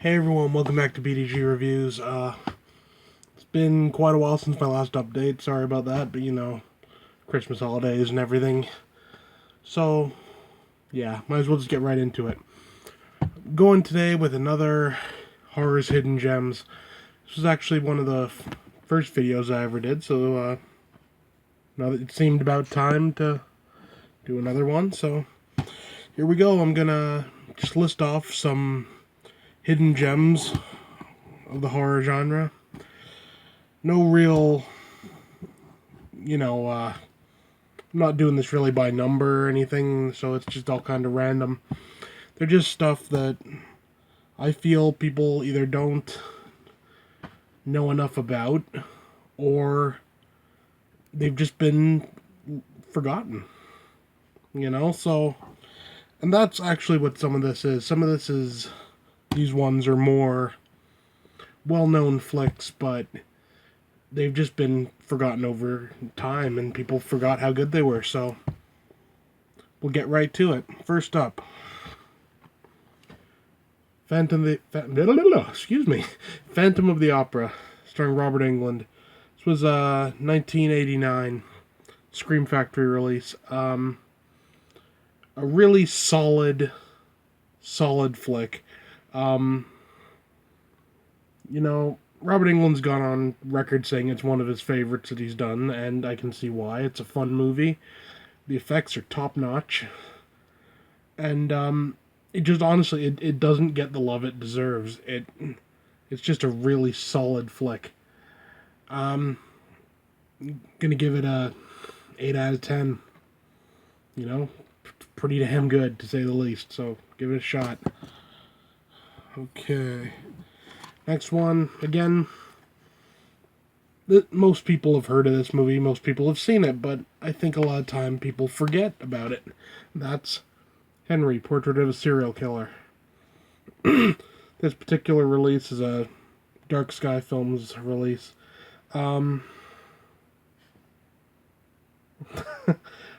Hey everyone, welcome back to BDG Reviews. It's been quite a while since my last update. Sorry about that, but Christmas holidays and everything. So, yeah, might as well just get right into it. Going today with another Horror's Hidden Gems. This was actually one of the first videos I ever did, so now that it seemed about time to do another one, so here we go. I'm gonna just list off some hidden gems of the horror genre. No real, I'm not doing this really by number or anything, so it's just all kind of random. They're just stuff that I feel people either don't know enough about or they've just been forgotten, So, and that's actually what some of this is. Some of this is, these ones are more well known flicks, but they've just been forgotten over time and people forgot how good they were, so we'll get right to it. First up, Phantom of the Opera, starring Robert Englund. This was a 1989 Scream Factory release. A really solid flick. Um, Robert Englund's gone on record saying it's one of his favorites that he's done, and I can see why. It's a fun movie. The effects are top notch, and it just honestly it doesn't get the love it deserves. It's just a really solid flick. Um, gonna give it a 8 out of 10. Pretty damn good to say the least. So give it a shot. Okay, next one again. Most people have heard of this movie. Most people have seen it, but I think a lot of time people forget about it. That's Henry, Portrait of a Serial Killer. This particular release is a Dark Sky Films release. I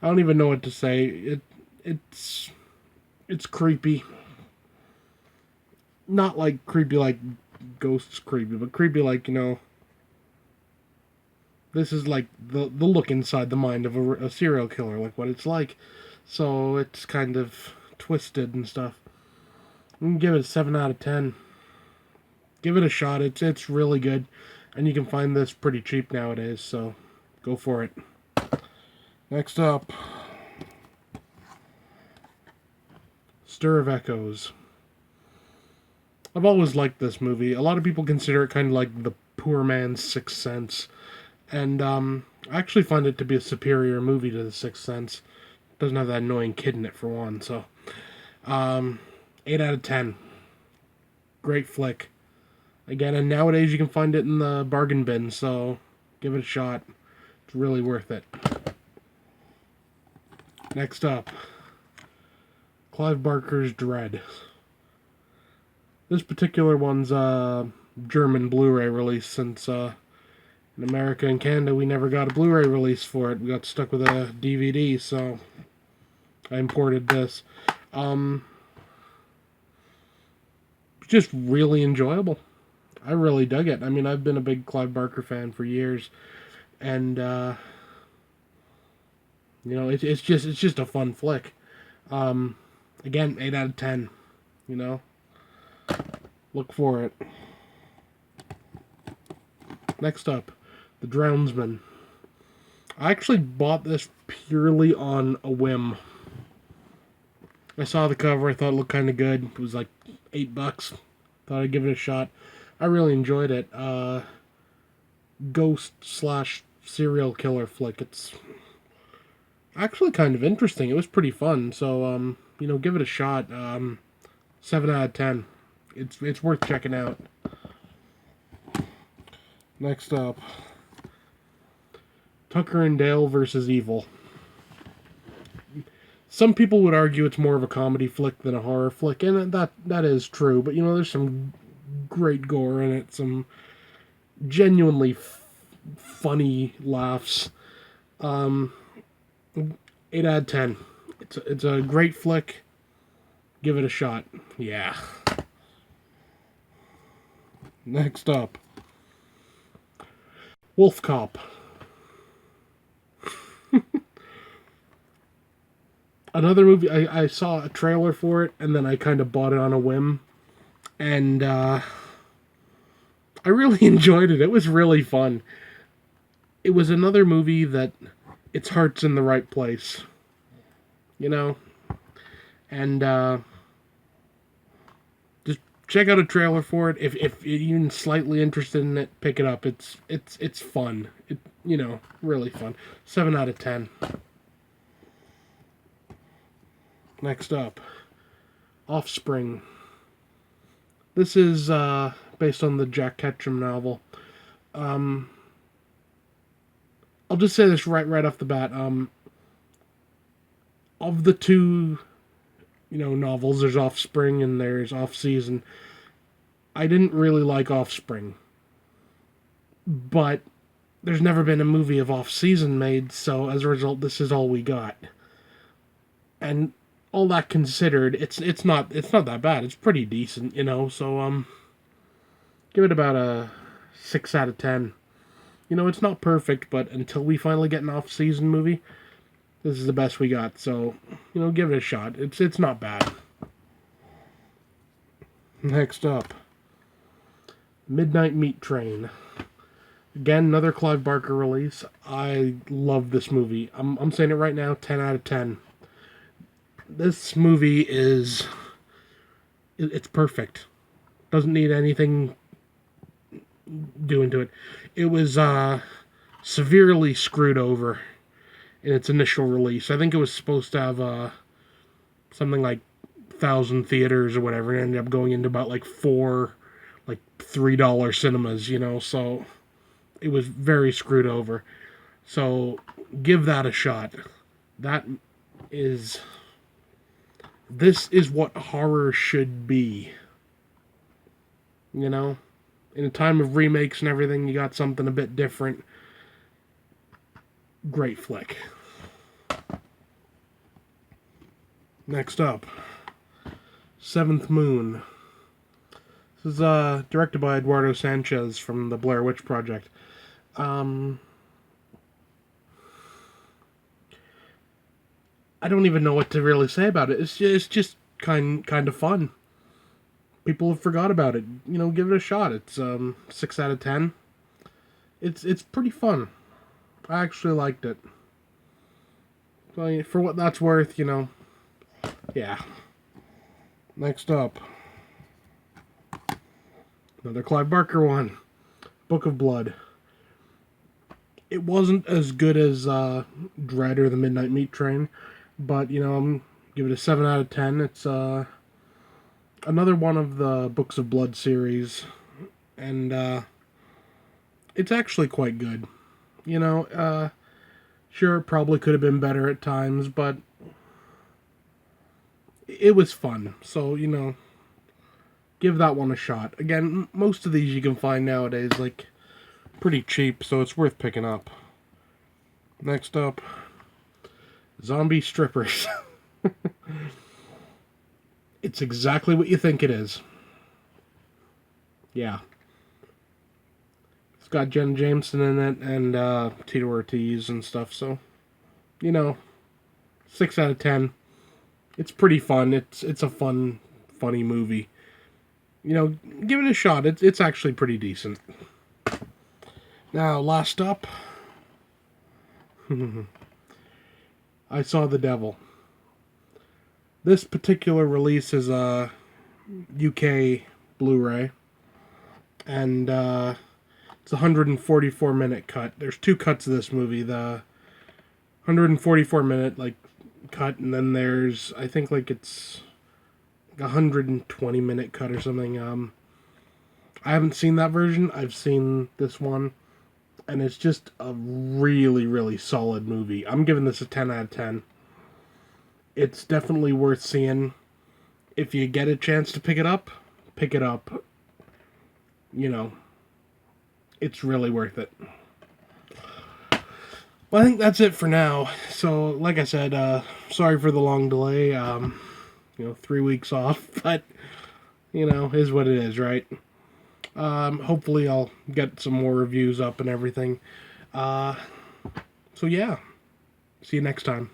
don't even know what to say. It's creepy. Not like creepy like ghosts creepy, but creepy like, this is like the look inside the mind of a serial killer, like what it's like. So it's kind of twisted and stuff. I'm gonna give it a 7 out of 10. Give it a shot. It's really good, and you can find this pretty cheap nowadays. So go for it. Next up, Stir of Echoes. I've always liked this movie. A lot of people consider it kind of like the poor man's Sixth Sense, and I actually find it to be a superior movie to The Sixth Sense. It doesn't have that annoying kid in it for one. So, 8 out of 10. Great flick. Again, and nowadays you can find it in the bargain bin, so give it a shot. It's really worth it. Next up, Clive Barker's Dread. This particular one's a German Blu-ray release, since in America and Canada we never got a Blu-ray release for it. We got stuck with a DVD, so I imported this. Just really enjoyable. I really dug it. I mean, I've been a big Clive Barker fan for years, and it's just a fun flick. Again, 8 out of 10. Look for it. Next up, The Drownsman. I actually bought this purely on a whim. I saw the cover. I thought it looked kind of good. It was like $8. Thought I'd give it a shot. I really enjoyed it. Ghost slash serial killer flick. It's actually kind of interesting. It was pretty fun. So give it a shot. 7 out of 10. It's worth checking out. Next up, Tucker and Dale versus Evil. Some people would argue it's more of a comedy flick than a horror flick, and that is true. But there's some great gore in it, some genuinely funny laughs. 8 out of 10. It's a great flick. Give it a shot. Yeah. Next up, Wolf Cop. Another movie, I saw a trailer for it, and then I kind of bought it on a whim. And I really enjoyed it. It was really fun. It was another movie that its heart's in the right place, you know? And just check out a trailer for it. If you're even slightly interested in it, pick it up. It's fun. Really fun. 7 out of 10. Next up, Offspring. This is based on the Jack Ketchum novel. I'll just say this right off the bat. Of the two, novels, there's Offspring and there's Off Season. I didn't really like Offspring, but there's never been a movie of Off Season made, so as a result, this is all we got. And all that considered, it's not that bad. It's pretty decent, So give it about a 6 out of 10. It's not perfect, but until we finally get an off-season movie, this is the best we got. So, give it a shot. It's not bad. Next up, Midnight Meat Train. Again, another Clive Barker release. I love this movie. I'm saying it right now, 10 out of 10. This movie it's perfect. Doesn't need anything doing to it. It was severely screwed over in its initial release. I think it was supposed to have something like 1,000 theaters or whatever, and ended up going into about like $3 cinemas, so it was very screwed over. So give that a shot. This is what horror should be. In a time of remakes and everything, you got something a bit different. Great flick. Next up, Seventh Moon. This is directed by Eduardo Sanchez from the Blair Witch Project. I don't even know what to really say about it. It's just kind of fun. People have forgot about it. Give it a shot. It's 6 out of 10. It's pretty fun. I actually liked it. So for what that's worth, yeah. Next up, another Clive Barker one, Book of Blood. It wasn't as good as Dread or The Midnight Meat Train, but I'm give it a 7 out of 10. It's another one of the Books of Blood series, and it's actually quite good. Sure, it probably could have been better at times, but it was fun. So, give that one a shot. Again, most of these you can find nowadays, pretty cheap, so it's worth picking up. Next up, Zombie Strippers. It's exactly what you think it is. Yeah. It's got Jen Jameson in it and Tito Ortiz and stuff, so 6 out of 10. It's pretty fun. It's a funny movie. Give it a shot. It's actually pretty decent. Now, last up, I Saw the Devil. This particular release is a UK Blu-ray, and it's a 144-minute cut. There's two cuts of this movie. The 144-minute cut, and then there's, I think it's a 120-minute cut or something. I haven't seen that version. I've seen this one, and it's just a really, really solid movie. I'm giving this a 10 out of 10. It's definitely worth seeing. If you get a chance to pick it up, pick it up. It's really worth it. Well, I think that's it for now. So, like I said, sorry for the long delay. 3 weeks off, but, is what it is, right? Hopefully I'll get some more reviews up and everything. So yeah, see you next time.